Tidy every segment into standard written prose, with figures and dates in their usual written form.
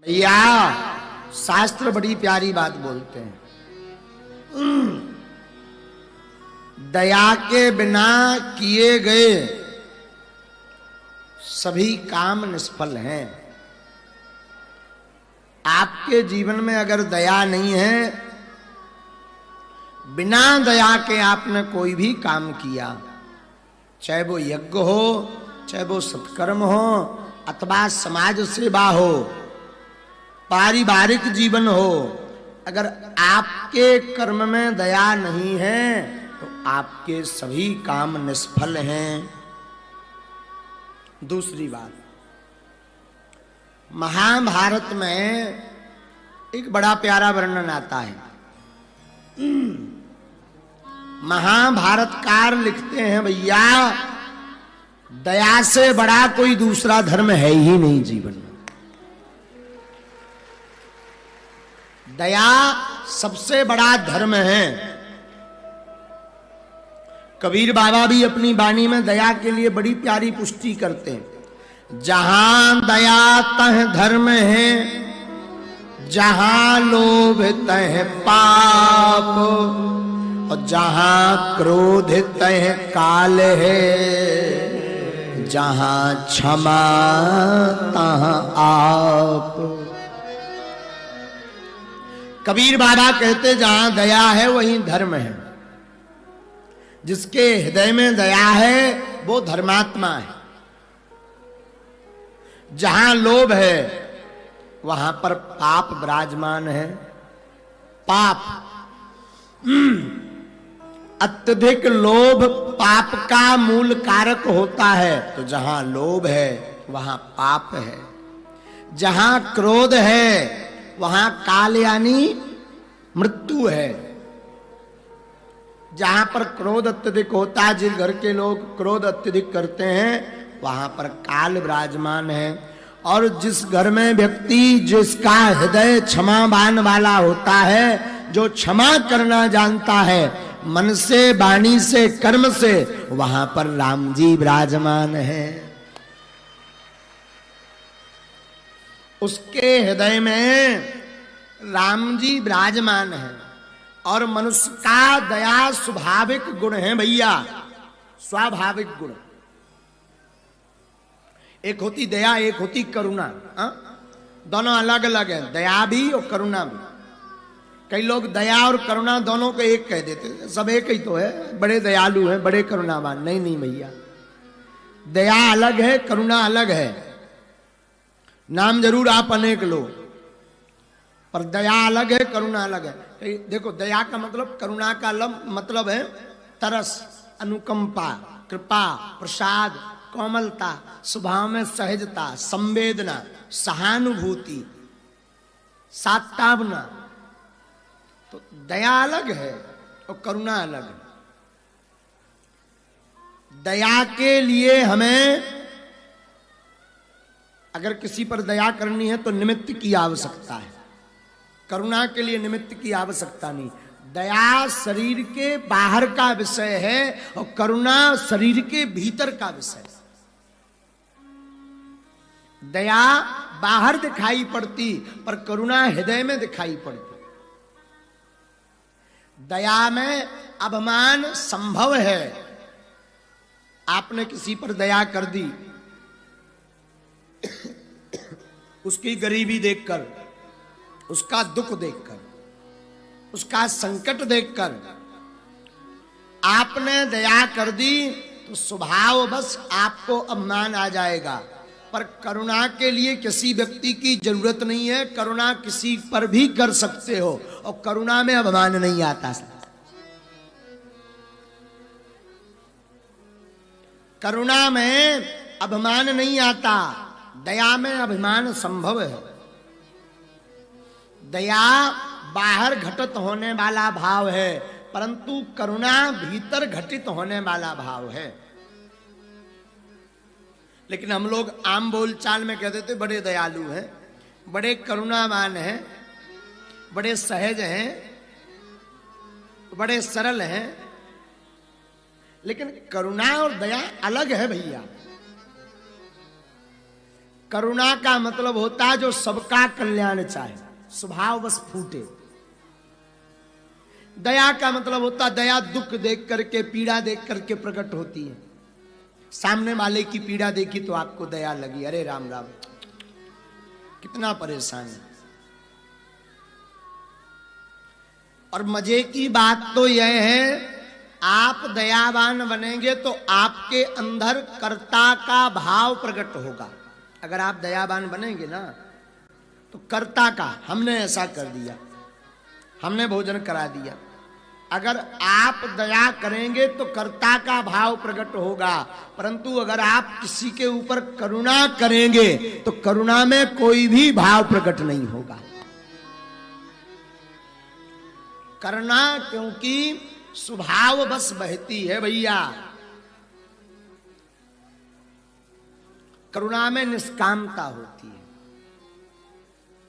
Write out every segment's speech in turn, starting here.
भैया शास्त्र बड़ी प्यारी बात बोलते हैं। दया के बिना किए गए सभी काम निष्फल हैं। आपके जीवन में अगर दया नहीं है, बिना दया के आपने कोई भी काम किया, चाहे वो यज्ञ हो, चाहे वो सत्कर्म हो, अथवा समाज सेवा हो, पारिवारिक जीवन हो, अगर आपके कर्म में दया नहीं है तो आपके सभी काम निष्फल हैं। दूसरी बात, महाभारत में एक बड़ा प्यारा वर्णन आता है। महाभारतकार लिखते हैं, भैया दया से बड़ा कोई दूसरा धर्म है ही नहीं जीवन में। दया सबसे बड़ा धर्म है। कबीर बाबा भी अपनी वाणी में दया के लिए बड़ी प्यारी पुष्टि करते हैं। जहां दया तह धर्म है, जहां लोभ तह पाप, और जहां क्रोध तह काल है, जहां क्षमा तहां आप। कबीर बाबा कहते जहां दया है वहीं धर्म है। जिसके हृदय में दया है वो धर्मात्मा है। जहां लोभ है वहां पर पाप विराजमान है। पाप, अत्यधिक लोभ पाप का मूल कारक होता है। तो जहां लोभ है वहां पाप है। जहां क्रोध है वहां काल यानी मृत्यु है। जहां पर क्रोध अत्यधिक होता है, जिस घर के लोग क्रोध अत्यधिक करते हैं वहां पर काल विराजमान है। और जिस घर में व्यक्ति जिसका हृदय क्षमावान वाला होता है, जो क्षमा करना जानता है मन से, वाणी से, कर्म से, वहां पर राम जी विराजमान है। उसके हृदय में राम जी विराजमान है। और मनुष्य का दया स्वाभाविक गुण है भैया, स्वाभाविक गुण। एक होती दया, एक होती करुणा। दोनों अलग अलग है, दया भी और करुणा भी। कई लोग दया और करुणा दोनों को एक कह देते हैं, सब एक ही तो है, बड़े दयालु हैं, बड़े करुणावान। नहीं नहीं भैया, दया अलग है, करुणा अलग है। नाम जरूर आप अनेक लो, पर दया अलग है, करुणा अलग है। देखो, दया का मतलब, करुणा का मतलब है तरस, अनुकंपा, कृपा, प्रसाद, कोमलता, स्वभाव में सहजता, संवेदना, सहानुभूति, सात्तावना। तो दया अलग है और करुणा अलग है। दया के लिए हमें अगर किसी पर दया करनी है तो निमित्त की आवश्यकता है। करुणा के लिए निमित्त की आवश्यकता नहीं। दया शरीर के बाहर का विषय है और करुणा शरीर के भीतर का विषय है। दया बाहर दिखाई पड़ती पर करुणा हृदय में दिखाई पड़ती। दया में अभिमान संभव है। आपने किसी पर दया कर दी, उसकी गरीबी देखकर, उसका दुख देखकर, उसका संकट देखकर आपने दया कर दी तो स्वभाव बस आपको अभिमान आ जाएगा। पर करुणा के लिए किसी व्यक्ति की जरूरत नहीं है। करुणा किसी पर भी कर सकते हो और करुणा में अभिमान नहीं आता। करुणा में अभिमान नहीं आता, दया में अभिमान संभव है। दया बाहर घटित होने वाला भाव है, परंतु करुणा भीतर घटित होने वाला भाव है। लेकिन हम लोग आम बोलचाल में कहते थे बड़े दयालु हैं, बड़े करुणावान हैं, बड़े सहज हैं, बड़े सरल हैं। लेकिन करुणा और दया अलग है भैया। करुणा का मतलब होता है जो सबका कल्याण चाहे, स्वभाव बस फूटे। दया का मतलब होता है दया दुख देख करके, पीड़ा देख करके प्रकट होती है। सामने वाले की पीड़ा देखी तो आपको दया लगी, अरे राम राम कितना परेशान है। और मजे की बात तो यह है, आप दयावान बनेंगे तो आपके अंदर कर्ता का भाव प्रकट होगा। अगर आप दयावान बनेंगे ना तो कर्ता का, हमने ऐसा कर दिया, हमने भोजन करा दिया। अगर आप दया करेंगे तो कर्ता का भाव प्रकट होगा, परंतु अगर आप किसी के ऊपर करुणा करेंगे तो करुणा में कोई भी भाव प्रकट नहीं होगा। करुणा क्योंकि स्वभाव बस बहती है भैया। करुणा में निष्कामता होती है,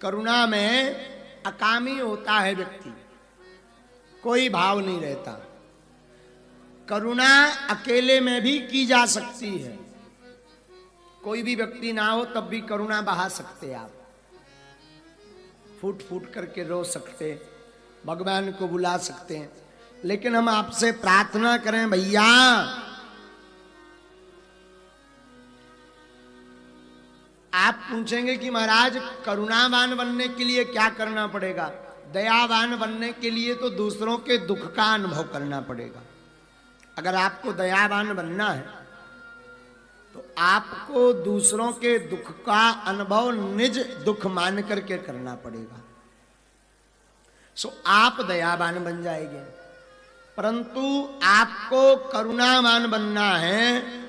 करुणा में अकामी होता है व्यक्ति, कोई भाव नहीं रहता। करुणा अकेले में भी की जा सकती है, कोई भी व्यक्ति ना हो तब भी करुणा बहा सकते आप, फूट फूट करके रो सकते, भगवान को बुला सकते हैं। लेकिन हम आपसे प्रार्थना करें भैया, आप पूछेंगे कि महाराज करुणावान बनने के लिए क्या करना पड़ेगा? दयावान बनने के लिए तो दूसरों के दुख का अनुभव करना पड़ेगा। अगर आपको दयावान बनना है तो आपको दूसरों के दुख का अनुभव निज दुख मान करके करना पड़ेगा, सो आप दयावान बन जाएंगे। परंतु आपको करुणावान बनना है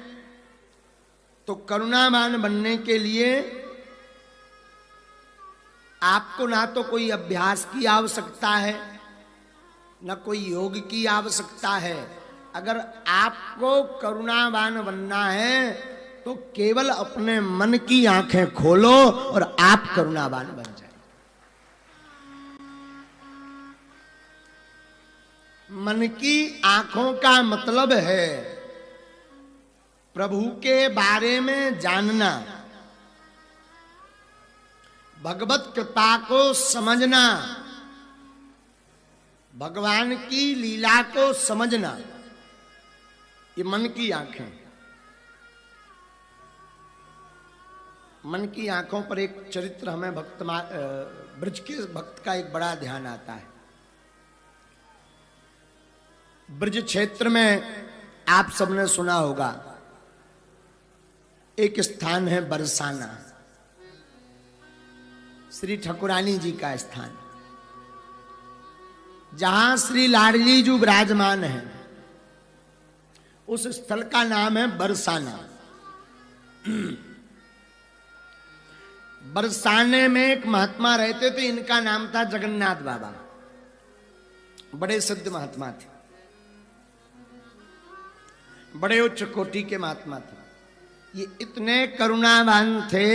तो करुणावान बनने के लिए आपको ना तो कोई अभ्यास की आवश्यकता है, ना कोई योग की आवश्यकता है। अगर आपको करुणावान बनना है तो केवल अपने मन की आंखें खोलो और आप करुणावान बन जाए। मन की आंखों का मतलब है प्रभु के बारे में जानना, भगवत कृपा को समझना, भगवान की लीला को समझना, ये मन की आंखें। मन की आंखों पर एक चरित्र हमें ब्रज के भक्त का एक बड़ा ध्यान आता है। ब्रज क्षेत्र में आप सबने सुना होगा एक स्थान है बरसाना, श्री ठकुरानी जी का स्थान, जहां श्री लाडली जी विराजमान है। उस स्थल का नाम है बरसाना। बरसाने में एक महात्मा रहते थे, इनका नाम था जगन्नाथ बाबा, बड़े सिद्ध महात्मा थे, बड़े उच्च कोटि के महात्मा थे। ये इतने करुणावान थे,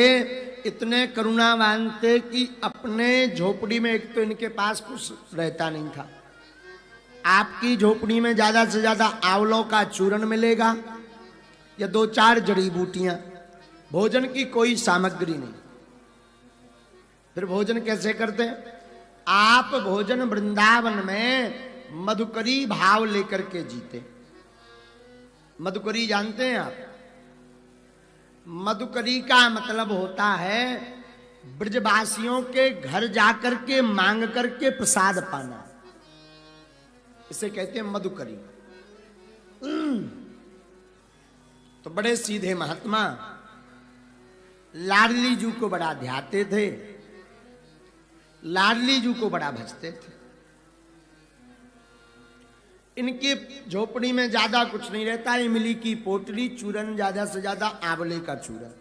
इतने करुणावान थे कि अपने झोपड़ी में, एक तो इनके पास कुछ रहता नहीं था, आपकी झोपड़ी में ज्यादा से ज्यादा आंवलों का चूर्ण मिलेगा या 2-4 जड़ी बूटियां, भोजन की कोई सामग्री नहीं। फिर भोजन कैसे करते हैं? आप भोजन वृंदावन में मधुकरी भाव लेकर के जीते। मधुकरी जानते हैं आप? मधुकरी का मतलब होता है ब्रजवासियों के घर जाकर के मांग करके प्रसाद पाना, इसे कहते हैं मधुकरी। तो बड़े सीधे महात्मा लाडली जी को बड़ा ध्याते थे, लाडली जी को बड़ा भजते थे। इनकी झोपड़ी में ज्यादा कुछ नहीं रहता, इमली की पोटली, चूरन, ज्यादा से ज्यादा आंवले का चूरन,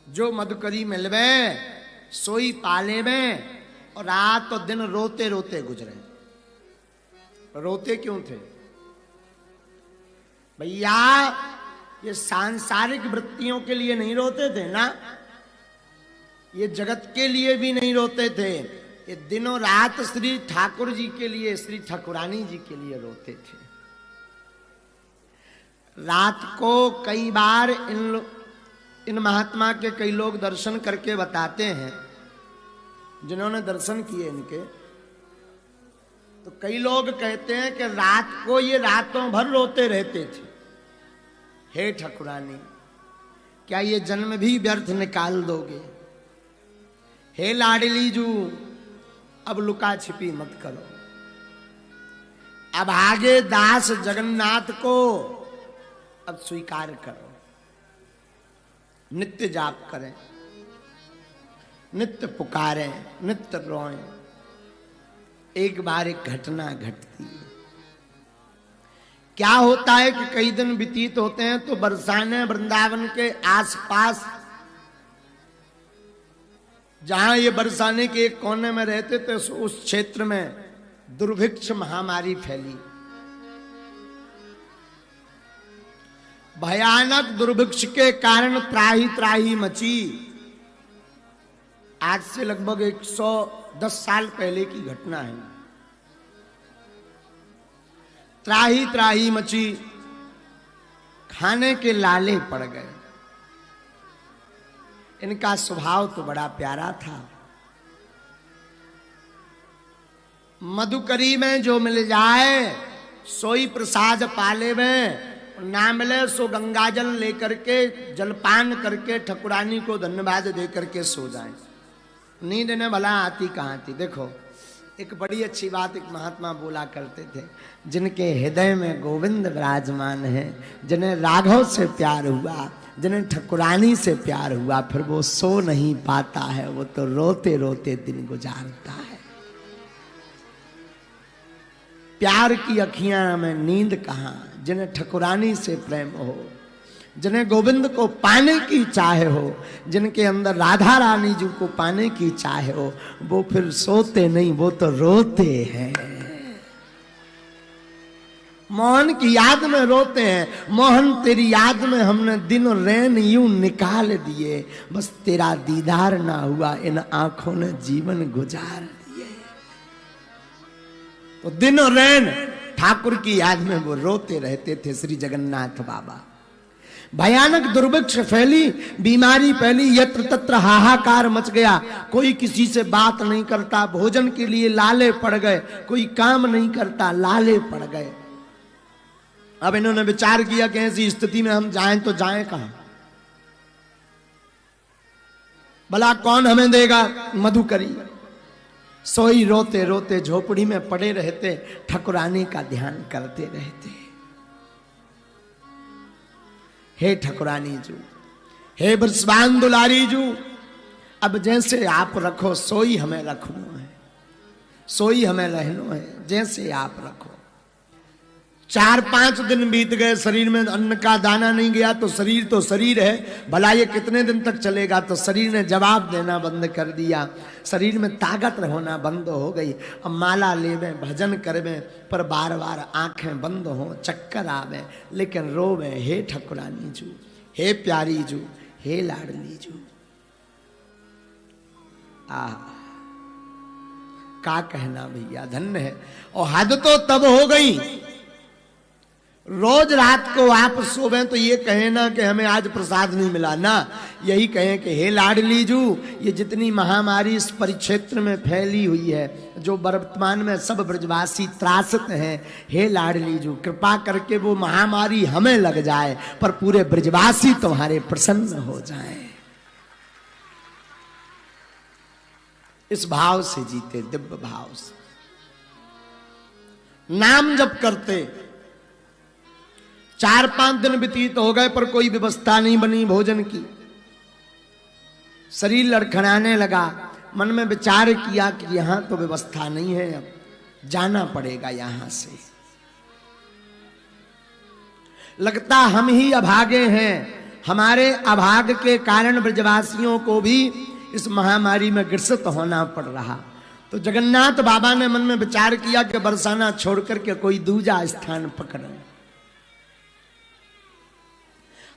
जो मधुकरी मिलवे सोई पाले में, और रात और दिन रोते रोते गुजरे। रोते क्यों थे भैया? ये सांसारिक वृत्तियों के लिए नहीं रोते थे ना, ये जगत के लिए भी नहीं रोते थे, ये दिनों रात श्री ठाकुर जी के लिए, श्री ठाकुरानी जी के लिए रोते थे। रात को कई बार इन महात्मा के कई लोग दर्शन करके बताते हैं, जिन्होंने दर्शन किए इनके, तो कई लोग कहते हैं कि रात को ये रातों भर रोते रहते थे, हे ठकुरानी क्या ये जन्म भी व्यर्थ निकाल दोगे? हे लाडली जू अब लुका छिपी मत करो, अब आगे दास जगन्नाथ को अब स्वीकार करो, नित्य जाप करें, नित्य पुकारें, नित्य रोएं। एक बार एक घटना घटती है। क्या होता है कि कई दिन व्यतीत होते हैं तो बरसाने वृंदावन के आसपास, जहां ये बरसाने के एक कोने में रहते थे, उस क्षेत्र में दुर्भिक्ष महामारी फैली। भयानक दुर्भिक्ष के कारण त्राही त्राही मची। आज से लगभग 110 साल पहले की घटना है। त्राही त्राही मची, खाने के लाले पड़ गए। इनका स्वभाव तो बड़ा प्यारा था। मधुकरी में जो मिल जाए सोई प्रसाद पाले में, ना मिले सो गंगा जल लेकर के जलपान करके ठकुरानी को धन्यवाद दे करके सो जाए। नींद ने भला आती कहाँ थी। देखो एक बड़ी अच्छी बात एक महात्मा बोला करते थे, जिनके हृदय में गोविंद विराजमान है, जिन्हें राघव से प्यार हुआ, जिन्हें ठकुरानी से प्यार हुआ, फिर वो सो नहीं पाता है, वो तो रोते रोते दिन गुजारता है। प्यार की अखियां में नींद कहाँ, जिन्हें ठकुरानी से प्रेम हो, जिन्हें गोविंद को पाने की चाह हो, जिनके अंदर राधा रानी जी को पाने की चाह हो, वो फिर सोते नहीं, वो तो रोते हैं। मोहन की याद में रोते हैं। मोहन तेरी याद में हमने दिन और रैन यूं निकाल दिए, बस तेरा दीदार ना हुआ, इन आंखों ने जीवन गुजार दिए। तो दिन और रैन ठाकुर की याद में वो रोते रहते थे श्री जगन्नाथ बाबा। भयानक दुर्भिक्ष फैली, बीमारी फैली, यत्र तत्र हाहाकार मच गया। कोई किसी से बात नहीं करता, भोजन के लिए लाले पड़ गए, कोई काम नहीं करता, लाले पड़ गए। अब इन्होंने विचार किया कि ऐसी स्थिति में हम जाएं तो जाएं कहां? भला कौन हमें देगा? मधुकरी। सोई रोते रोते झोपड़ी में पड़े रहते, ठकुरानी का ध्यान करते रहते। हे ठकुरानी जू, हे ब्रजबान दुलारी जू, अब जैसे आप रखो सोई हमें रखनो है, सोई हमें रहनो है, जैसे आप रखो। 4-5 दिन बीत गए, शरीर में अन्न का दाना नहीं गया। तो शरीर है, भला ये कितने दिन तक चलेगा? तो शरीर ने जवाब देना बंद कर दिया, शरीर में ताकत होना बंद हो गई। अब माला लेवे, भजन करवे, पर बार बार आंखें बंद हो, चक्कर आवे, लेकिन रोवे, हे ठकुरानी जू, हे प्यारी जू, हे लाडली जू। का कहना भैया, धन्य है। और हद तो तब हो गई, रोज रात को आप सोवे तो ये कहें ना कि हमें आज प्रसाद नहीं मिला ना, यही कहें कि हे लाडली जू, ये जितनी महामारी इस परिक्षेत्र में फैली हुई है, जो वर्तमान में सब ब्रजवासी त्रासित हैं, हे लाडली जू कृपा करके वो महामारी हमें लग जाए, पर पूरे ब्रजवासी तुम्हारे प्रसन्न हो जाएं। इस भाव से जीते, दिव्य भाव से नाम जप करते। 4-5 दिन व्यतीत हो गए, पर कोई व्यवस्था नहीं बनी भोजन की। शरीर लड़खड़ाने लगा, मन में विचार किया कि यहां तो व्यवस्था नहीं है, अब जाना पड़ेगा यहां से। लगता हम ही अभागे हैं, हमारे अभाग के कारण ब्रजवासियों को भी इस महामारी में ग्रसित होना पड़ रहा। तो जगन्नाथ बाबा ने मन में विचार किया कि बरसाना छोड़ करके कोई दूजा स्थान पकड़े।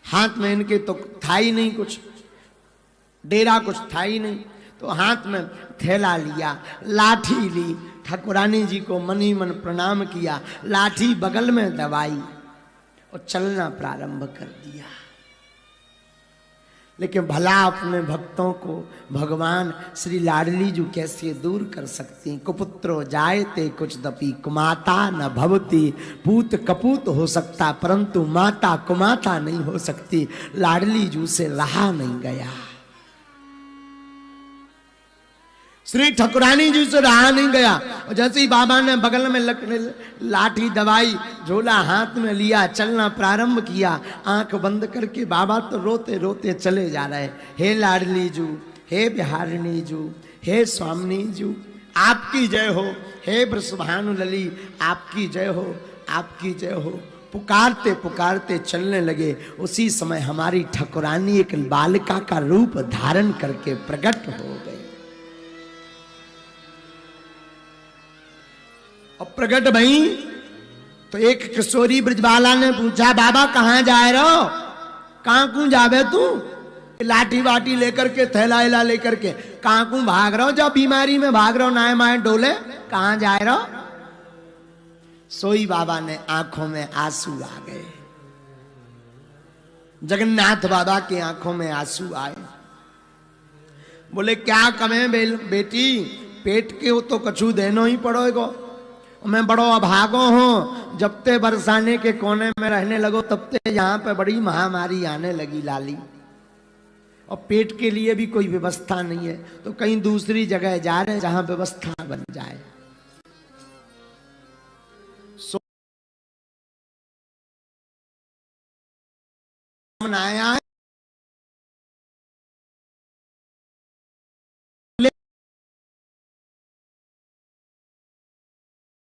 हाथ में इनके तो था ही नहीं कुछ, डेरा कुछ था ही नहीं, तो हाथ में थैला लिया, लाठी ली, ठाकुरानी जी को मन ही मन प्रणाम किया, लाठी बगल में दबाई और चलना प्रारंभ कर दिया। लेकिन भला अपने भक्तों को भगवान श्री लाडली जी कैसे दूर कर सकती। कुपुत्रो जायते कुछ दपी कुमाता न भवती। पूत कपूत हो सकता परंतु माता कुमाता नहीं हो सकती। लाडली जी से रहा नहीं गया। श्री ठकुरानी जी से रहा नहीं गया। और जैसे ही बाबा ने बगल में लाठी दवाई, झोला हाथ में लिया, चलना प्रारंभ किया, आंख बंद करके बाबा तो रोते रोते चले जा रहे। हे लाडली जू, हे बिहारिणी जू, हे स्वामिनी जू, आपकी जय हो। हे वृषभानु लली, आपकी जय हो, आपकी जय हो। पुकारते पुकारते चलने लगे। उसी समय हमारी ठकुरानी एक बालिका का रूप धारण करके प्रकट हो गए। और प्रकट भई तो एक किशोरी ब्रजबाला ने पूछा, बाबा कहाँ जाए रहो, कहाँ कू जावे तू? लाठी वाठी लेकर के, थैला हिला लेकर के कहाँ कू भाग रहो? जब बीमारी में भाग रहो, नाय माए डोले, कहाँ जाए रहो? सोई बाबा ने आंखों में आंसू आ गए। जगन्नाथ बाबा की आंखों में आंसू आए। बोले क्या कमें बेटी, पेट के हो तो कछु देनो ही पड़ोगो। मैं बड़ो अभागो हूं, जब ते बरसाने के कोने में रहने लगो तब ते यहाँ पे बड़ी महामारी आने लगी लाली। और पेट के लिए भी कोई व्यवस्था नहीं है, तो कहीं दूसरी जगह जा रहे हैं जहां व्यवस्था बन जाए। आया है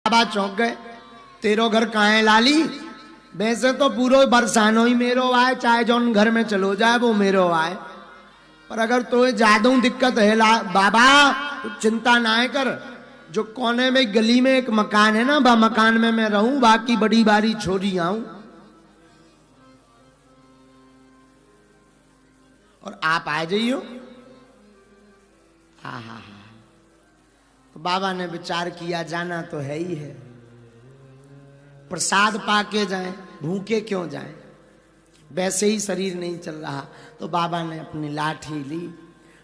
बाबा चौंक गए, तेरो घर कहाँ है लाली? वैसे तो पूरा बरसानो ही मेरो आए, चाहे जौन घर में चलो जाए वो मेरो आए, पर अगर तो ज्यादा दिक्कत है बाबा तो चिंता ना कर। जो कोने में गली में एक मकान है ना, बा मकान में मैं रहूं, बाकी बड़ी बारी छोड़ी आऊं। और आप आ जाइयो। हा हा हा। तो बाबा ने विचार किया जाना तो है ही है, प्रसाद पाके जाएं, भूखे क्यों जाएं, वैसे ही शरीर नहीं चल रहा। तो बाबा ने अपनी लाठी ली।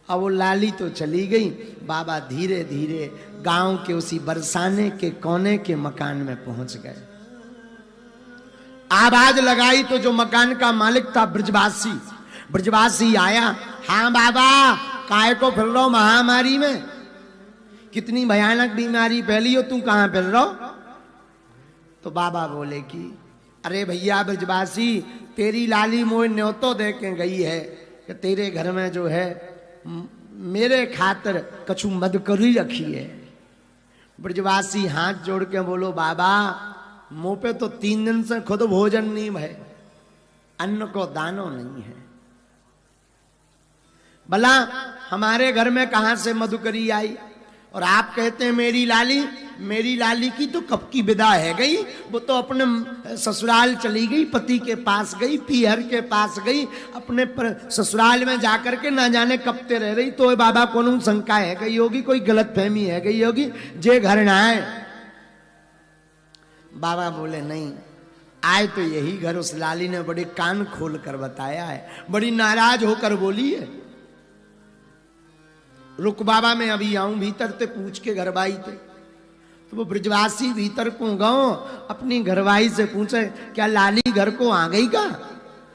अब वो लाली तो चली गई। बाबा धीरे धीरे गांव के उसी बरसाने के कोने के मकान में पहुंच गए। आवाज लगाई तो जो मकान का मालिक था ब्रजवासी, ब्रजवासी आया। हाँ बाबा, काय को फिर रहो महामारी में? कितनी भयानक बीमारी फैली हो, तू कहां फिर रहो? तो बाबा बोले कि अरे भैया ब्रजवासी, तेरी लाली मोह न्योतो दे के गई है कि तेरे घर में जो है मेरे खातिर कछु मदकरी रखी है। ब्रजवासी हाथ जोड़ के बोलो, बाबा मुंह पे तो 3 दिन से खुद भोजन नहीं है, अन्न को दानो नहीं है। भला हमारे घर में कहां से मधुकरी आई? और आप कहते हैं मेरी लाली, मेरी लाली की तो कब की विदा है गई, वो तो अपने ससुराल चली गई, पति के पास गई, पीहर के पास गई, अपने ससुराल में जाकर के ना जाने कब ते रह रही। तो बाबा को शंका है गई होगी, कोई गलत फहमी है गई होगी, जे घर ना आए। बाबा बोले नहीं, आए तो यही घर। उस लाली ने बड़े कान खोल कर बताया है, बड़ी नाराज होकर बोली है, रुक बाबा मैं अभी आऊं भीतर ते पूछ के घरवाई थे। तो वो ब्रजवासी भीतर को गो, अपनी घरवाई से पूछे क्या लाली घर को आ गई का?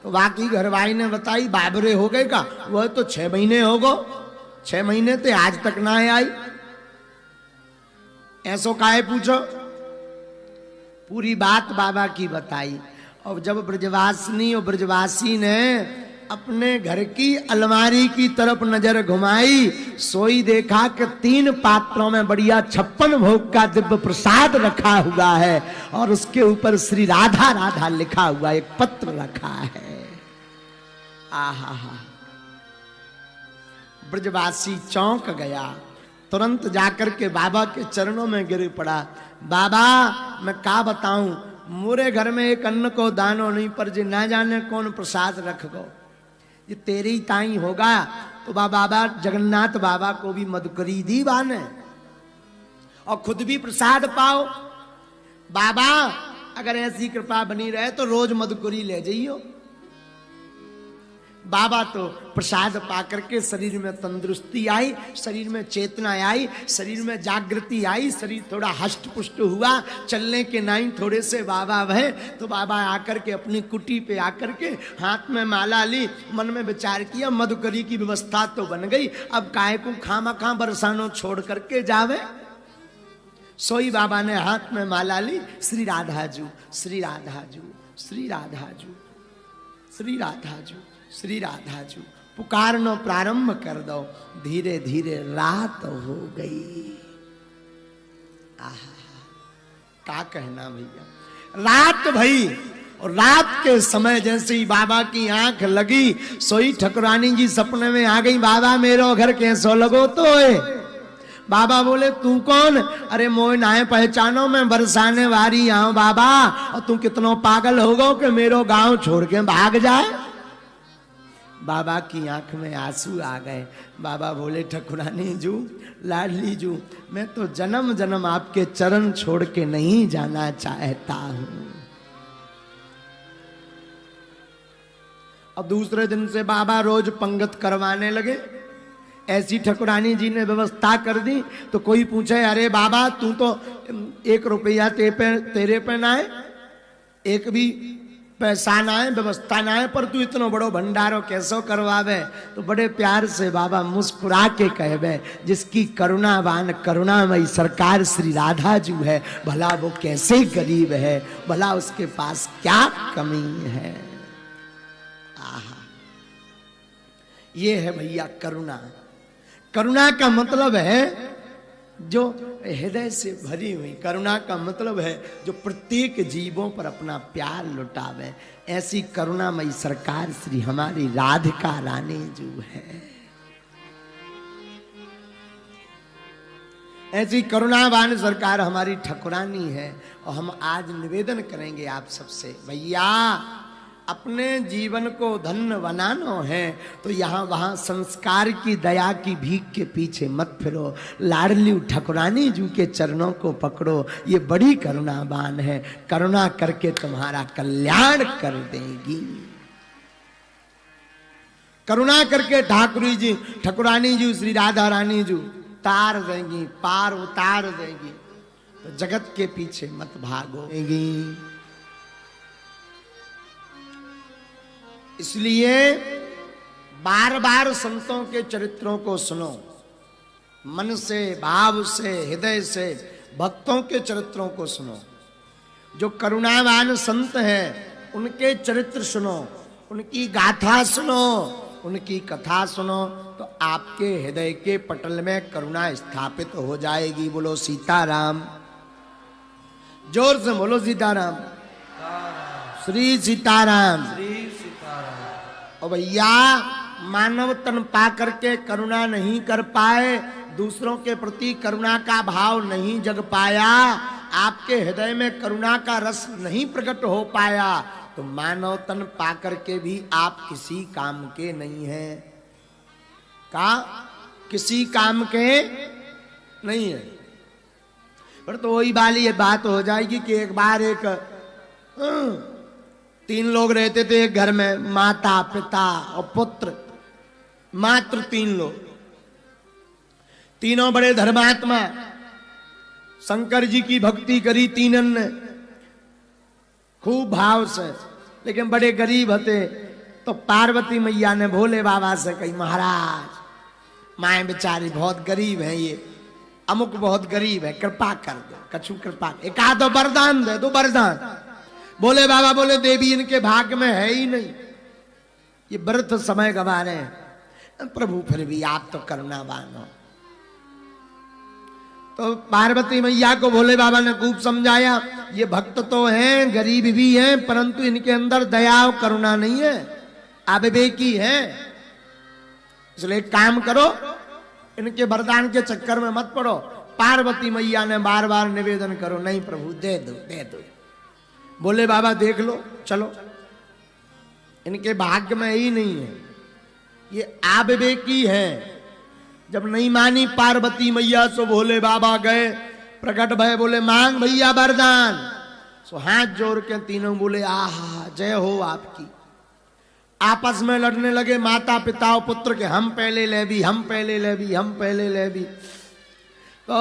तो बाकी घरवाई ने बताई बाबरे हो गए का? वह तो 6 महीने हो गो, 6 महीने ते आज तक ना आई। ऐसो काहे पूछो? पूरी बात बाबा की बताई। और जब ब्रजवासिनी और ब्रजवासी ने अपने घर की अलमारी की तरफ नजर घुमाई, सोई देखा कि 3 पात्रों में बढ़िया 56 भोग का दिव्य प्रसाद रखा हुआ है और उसके ऊपर श्री राधा राधा लिखा हुआ एक पत्र रखा है। आहा हा। ब्रजवासी चौंक गया, तुरंत जाकर के बाबा के चरणों में गिर पड़ा। बाबा मैं क्या बताऊं, मोरे घर में एक अन्न को दानो नहीं, पर जे ना जाने कौन प्रसाद रख गो, ये तेरे ही ताई होगा। तो बाबा जगन्नाथ बाबा को भी मधुकरी दी बाने और खुद भी प्रसाद पाओ। बाबा अगर ऐसी कृपा बनी रहे तो रोज मधुकरी ले जाइयो। बाबा तो प्रसाद पाकर के शरीर में तंदुरुस्ती आई, शरीर में चेतना आई, शरीर में जागृति आई, शरीर थोड़ा हष्ट पुष्ट हुआ, चलने के नहीं थोड़े से बाबा भय। तो बाबा आकर के अपनी कुटी पे आकर के हाथ में माला ली, मन में विचार किया मधुकरी की व्यवस्था तो बन गई, अब काय को खामा खा बरसानो छोड़ करके जावे। सोई बाबा ने हाथ में माला ली, श्री राधाजू श्री राधाजू श्री राधाजू श्री राधाजू श्री राधाजू पुकारनो प्रारंभ कर दो। धीरे धीरे रात हो गई। आहा, क्या कहना भैया, रात भई। और रात के समय जैसे ही बाबा की आंख लगी, सोई ठकुरानी जी सपने में आ गई। बाबा मेरो घर कैसो लगो तो है। बाबा बोले तू कौन? अरे मोय नाय पहचानो, मैं बरसाने वारी आऊं बाबा। और तू कितनो पागल हो गो कि मेरो गांव छोड़ के भाग जाए। बाबा की आंख में आंसू आ गए। बाबा बोले ठकुरानी जू, लाडली जू, मैं तो जन्म जन्म आपके चरण छोड़ के नहीं जाना चाहता हूं। अब दूसरे दिन से बाबा रोज पंगत करवाने लगे। ऐसी ठकुरानी जी ने व्यवस्था कर दी। तो कोई पूछे अरे बाबा तू तो 1 रुपया तेरे पे ना है, एक भी पैसा ना है, व्यवस्था ना है, पर तू इतना बड़ो भंडारो कैसो करवावे? तो बड़े प्यार से बाबा मुस्कुरा के कहवे, जिसकी करुणावान करुणामयी सरकार श्री राधा जू है, भला वो कैसे गरीब है, भला उसके पास क्या कमी है। आहा, ये है भैया करुणा। करुणा का मतलब है जो हृदय से भरी हुई। करुणा का मतलब है जो प्रत्येक जीवों पर अपना प्यार लुटावे। ऐसी करुणामयी सरकार श्री हमारी राधिका रानी जो है, ऐसी करुणावान सरकार हमारी ठकुरानी है। और हम आज निवेदन करेंगे आप सबसे, भैया अपने जीवन को धन्य बनाना है तो यहाँ वहाँ संस्कार की दया की भीख के पीछे मत फिरो। लाडली ठकुरानी जू के चरणों को पकड़ो, ये बड़ी करुणावान है, करुणा करके तुम्हारा कल्याण कर देगी। करुणा करके ठकुरानी जी श्री राधा रानी जू तार देंगी, पार उतार देगी। तो जगत के पीछे मत भागोगी। इसलिए बार बार संतों के चरित्रों को सुनो, मन से, भाव से, हृदय से भक्तों के चरित्रों को सुनो। जो करुणावान संत हैं उनके चरित्र सुनो, उनकी गाथा सुनो, उनकी कथा सुनो, तो आपके हृदय के पटल में करुणा स्थापित हो जाएगी। बोलो सीताराम, जोर से बोलो सीताराम, श्री सीताराम। और भैया मानव तन पा करके करुणा नहीं कर पाए, दूसरों के प्रति करुणा का भाव नहीं जग पाया, आपके हृदय में करुणा का रस नहीं प्रकट हो पाया, तो मानव तन पा करके भी आप किसी काम के नहीं हैं। का किसी काम के नहीं है। पर तो वही वाली बात हो जाएगी कि एक बार 3 लोग रहते थे एक घर में, माता पिता और पुत्र, मात्र 3 लोग। तीनों बड़े धर्मात्मा, शंकर जी की भक्ति करी तीनन ने खूब भाव से, लेकिन बड़े गरीब थे। तो पार्वती मैया ने भोले बाबा से कही, महाराज माए बेचारी बहुत गरीब है, ये अमुक बहुत गरीब है, कृपा कर दो, कछु कृपा, एक आधो वरदान दे दो, वरदान। बोले बाबा बोले देवी इनके भाग्य में है ही नहीं, ये व्रत समय गवा रहे हैं। प्रभु फिर भी आप तो करुणावान हो। तो पार्वती मैया को भोले बाबा ने खूब समझाया, ये भक्त तो हैं, गरीब भी हैं, परंतु इनके अंदर दया और करुणा नहीं है, अविवेकी है। इसलिए काम करो, इनके वरदान के चक्कर में मत पड़ो। पार्वती मैया ने बार बार निवेदन करो, नहीं प्रभु दे दो दे दो। बोले बाबा देख लो, चलो इनके भाग्य में ही नहीं है, ये अविवेकी है। जब नहीं मानी पार्वती मैया सो भोले बाबा गए, प्रकट भय, बोले मांग भैया वरदान। सो हाथ जोड़ के तीनों बोले आहा जय हो आपकी। आपस में लड़ने लगे माता पिता और पुत्र के, हम पहले ले भी, हम पहले ले भी, हम पहले ले भी। तो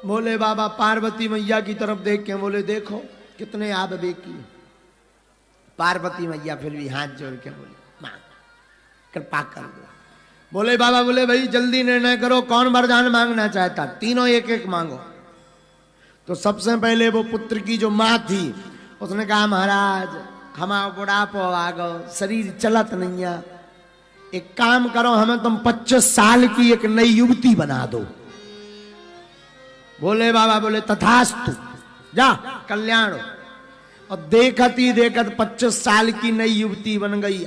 बोले बाबा पार्वती मैया की तरफ देख के बोले देखो कितने आप बेकी। पार्वती मैया फिर भी हाथ जोड़ के बोले मां कृपा कर दो। बोले बाबा बोले भाई जल्दी निर्णय करो, कौन वरदान मांगना चाहता? तीनों एक एक मांगो। तो सबसे पहले वो पुत्र की जो माँ थी उसने कहा महाराज हमारा बुढ़ापो आ गो, शरीर चलत नहीं है, एक काम करो हमें तुम 25 साल की एक नई युवती बना दो। बोले बाबा बोले तथास्तु, जा कल्याण हो। और देखत ही देखत 25 साल की नई युवती बन गई।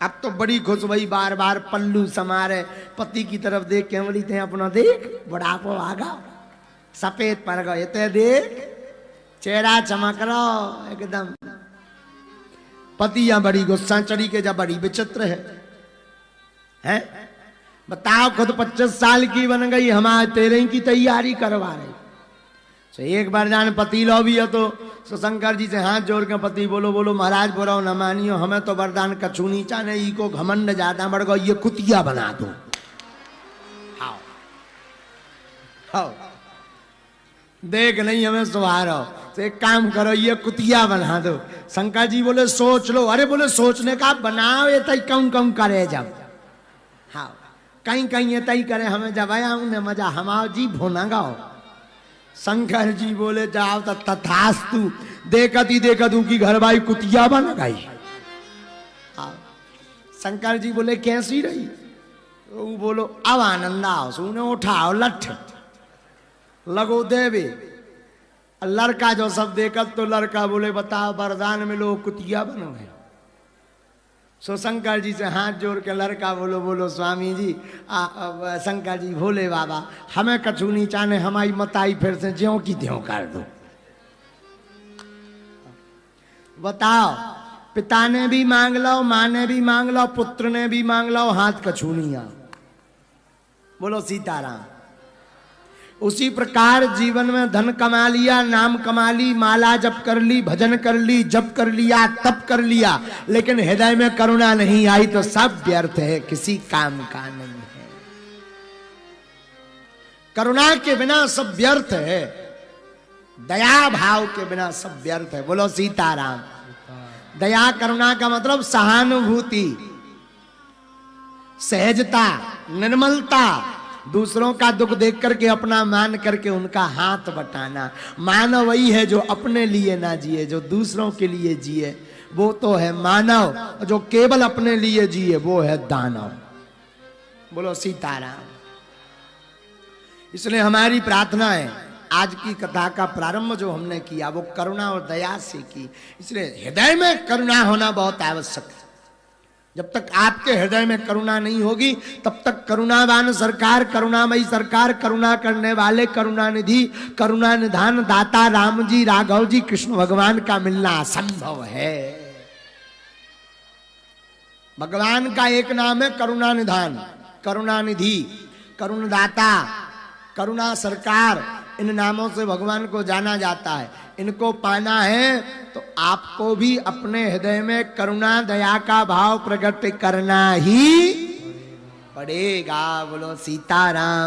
अब तो बड़ी खुश हुई, बार बार पल्लू समारे, पति की तरफ देख के बोली थे अपना देख बुढ़ापो आगा, सफेद पर गए थे, देख चेहरा चमक रहा एकदम। पति यहां बड़ी गुस्सा चढ़ी के, जब बड़ी विचित्र है? बताओ खुद 25 साल की बन गई, हमारे तेरे की तैयारी करवा रही। तो एक बार जान पति लो भी है तो शंकर जी से हाथ जोड़ के पति बोलो बोलो महाराज बोलो न मानियो, हमें तो वरदान कछु नहीं चाहने, ई को घमंड ज्यादा बढ़ गो, ये कुतिया बना दो। आओ आओ देख नहीं हमें सुहार हो, तो एक काम करो ये कुतिया बना दो। शंकर जी बोले सोच लो। अरे बोले सोचने का बनाओ, ये तई कौन कौन करे जब, हाँ कहीं कहीं ये तई करे, हमें जब आया उन्हें मजा हमारा जी भोना गाओ। शंकर जी बोले जाओ तो तथास्तु, देखत ही देखत की घर भाई कुतिया बन गई। शंकर जी बोले कैसी रही? तो बोलो अब आनंद आओ, सुने उठाओ लठ लगो देवे। लड़का जो सब देखत तो लड़का बोले बताओ वरदान मिलो, कुतिया बनो है। सो शंकर जी से हाथ जोड़ के लड़का बोलो बोलो स्वामी जी, शंकर जी भोले बाबा हमें कछु नहीं चाहने, हमारी मताई फिर से ज्यों की त्यों कर दो। बताओ पिता ने भी मांग लो, माँ ने भी मांग लो, पुत्र ने भी मांग लो, हाथ कछु नहीं आ। बोलो सीताराम। उसी प्रकार जीवन में धन कमा लिया, नाम कमा ली, माला जप कर ली, भजन कर ली, जप कर लिया, तप कर लिया, लेकिन हृदय में करुणा नहीं आई तो सब व्यर्थ है, किसी काम का नहीं है। करुणा के बिना सब व्यर्थ है, दया भाव के बिना सब व्यर्थ है। बोलो सीताराम। दया करुणा का मतलब सहानुभूति, सहजता, निर्मलता, दूसरों का दुख देख करके अपना मान करके उनका हाथ बटाना। मानव वही है जो अपने लिए ना जिए, जो दूसरों के लिए जिए वो तो है मानव, जो केवल अपने लिए जिए वो है दानव। बोलो सीताराम। इसलिए हमारी प्रार्थना है, आज की कथा का प्रारंभ जो हमने किया वो करुणा और दया से की, इसलिए हृदय में करुणा होना बहुत आवश्यक है। जब तक आपके हृदय में करुणा नहीं होगी तब तक करुणावान सरकार, करुणामयी सरकार, करुणा करने वाले करुणानिधि, करुणा निधान दाता राम जी, राघव जी, कृष्ण भगवान का मिलना असंभव है। भगवान का एक नाम है करुणा निधान, करुणानिधि, करुणदाता, करुणा सरकार, इन नामों से भगवान को जाना जाता है। इनको पाना है तो आपको भी अपने हृदय में करुणा दया का भाव प्रकट करना ही पड़ेगा। बोलो सीताराम।